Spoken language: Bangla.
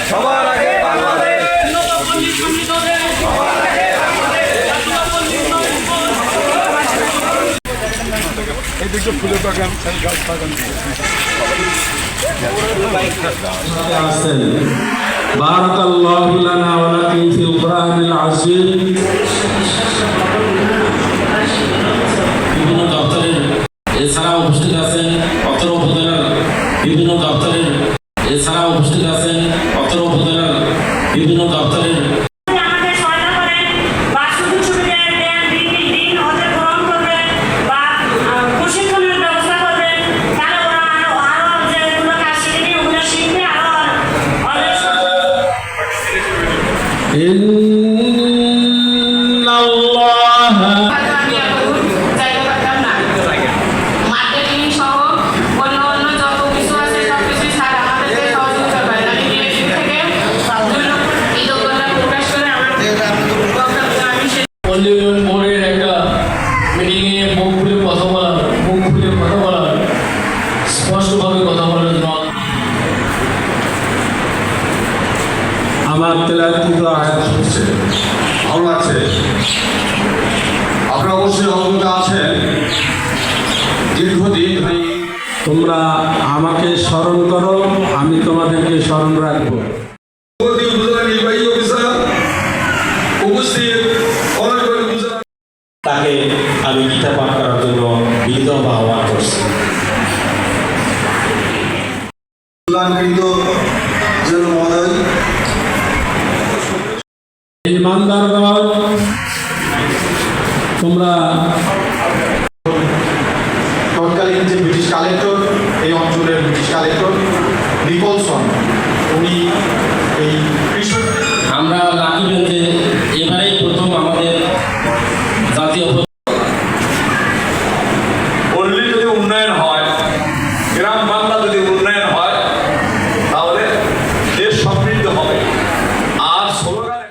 সবার আগে বাংলাদেশ, এদিকে ফুলের বাগান, গাছ বাগান। বারাকাল্লাহু লানা ওয়া লাকুম ফিল কুরআনিল আযীম। বিভিন্ন দপ্তরের এছাড়া উপস্থিত আছেন অত্র উপজেলার বিভিন্ন দপ্তরের এছাড়া উপস্থিত আছেন অত্র উপজেলার বিভিন্ন দপ্তরের বোর্ডের একটা মিটিংয়ে মুখ খুলে কথা বলার স্পষ্টভাবে কথা বলার জন্য আমার তেলাওয়াত কিন্তু আয়াত হচ্ছে ভালো লাগছে। আপনারা অবশ্যই অবগত আছেন দীর্ঘদিন তোমরা আমাকে স্মরণ করো, আমি তোমাদেরকে স্মরণ রাখবো। তাকে আমি গীতা পাঠ করার জন্য বিনীত আহ্বান করছি। ইমানদারগণ, তোমরা তৎকালীন যে ব্রিটিশ কালেক্টর, এই অঞ্চলের ব্রিটিশ কালেক্টর